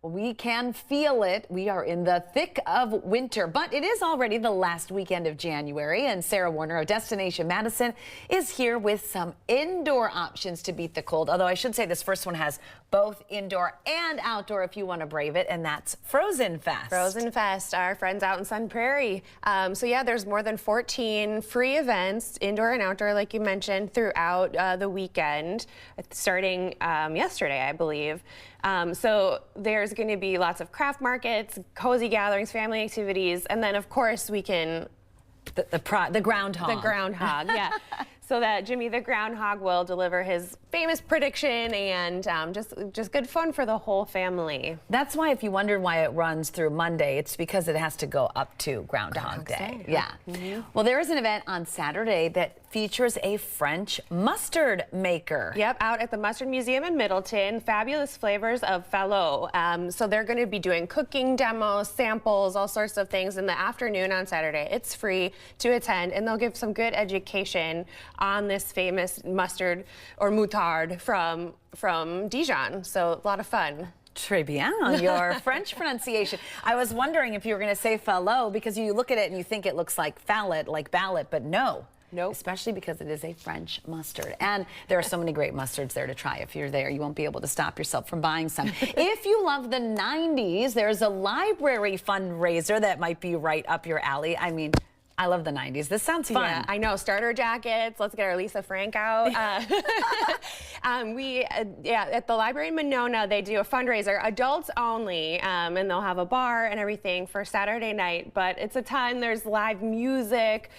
We can feel it. We are in the thick of winter, but it is already the last weekend of January, and Sarah Warner of Destination Madison is here with some indoor options to beat the cold. Although I should say this first one has both indoor and outdoor if you want to brave it, and that's Frozen Fest. Frozen Fest, our friends out in Sun Prairie. So yeah, there's more than 14 free events, indoor and outdoor, like you mentioned, throughout the weekend, starting yesterday, I believe. So there's going to be lots of craft markets, cozy gatherings, family activities, and then of course we can The groundhog. The groundhog, yeah. So that Jimmy the groundhog will deliver his famous prediction, and just good fun for the whole family. That's why, if you wondered why it runs through Monday, it's because it has to go up to Groundhog Day. Yeah. Well, there is an event on Saturday that features a French mustard maker. Yep, out at the Mustard Museum in Middleton, fabulous flavors of phyllo. So they're going to be doing cooking demos, samples, all sorts of things in the afternoon on Saturday. It's free to attend, and they'll give some good education on this famous mustard or moutarde from Dijon. So a lot of fun. Très bien, your French pronunciation. I was wondering if you were going to say phyllo, because you look at it and you think it looks like fallet, like ballot, but no. Nope. Especially because it is a French mustard. And there are so many great mustards there to try. If you're there, you won't be able to stop yourself from buying some. If you love the 90s, there's a library fundraiser that might be right up your alley. I mean, I love the 90s. This sounds fun. Yeah, I know. Starter jackets. Let's get our Lisa Frank out. At the library in Monona, they do a fundraiser, adults only, and they'll have a bar and everything for Saturday night. But it's a ton. There's live music,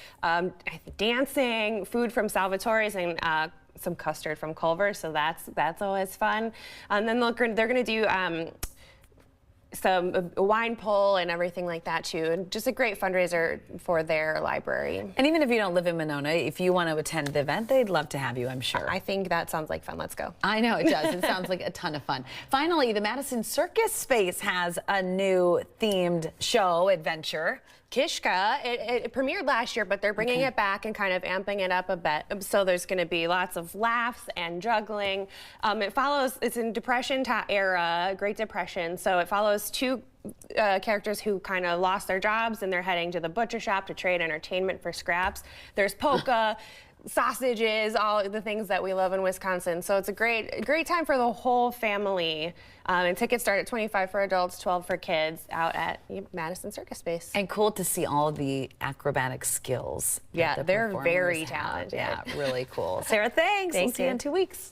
dancing, food from Salvatore's, and some custard from Culver. So that's always fun. And then they're going to do some wine pull and everything like that too, and just a great fundraiser for their library. And even if you don't live in Monona, if you want to attend the event, they'd love to have you, I'm sure. I think that sounds like fun. Let's go. I know it does. It sounds like a ton of fun. Finally, the Madison Circus Space has a new themed show adventure. Kishka. It premiered last year, but they're bringing it back and kind of amping it up a bit. So there's going to be lots of laughs and juggling. It's in Depression era, Great Depression. So it follows two characters who kind of lost their jobs, and they're heading to the butcher shop to trade entertainment for scraps. There's polka, sausages, all the things that we love in Wisconsin. So it's a great time for the whole family. And tickets start at $25 for adults, $12 for kids, out at Madison Circus Space. And cool to see all the acrobatic skills. Yeah, they're very talented. Yeah, really cool. Sarah, thanks. Thank we'll see you in 2 weeks.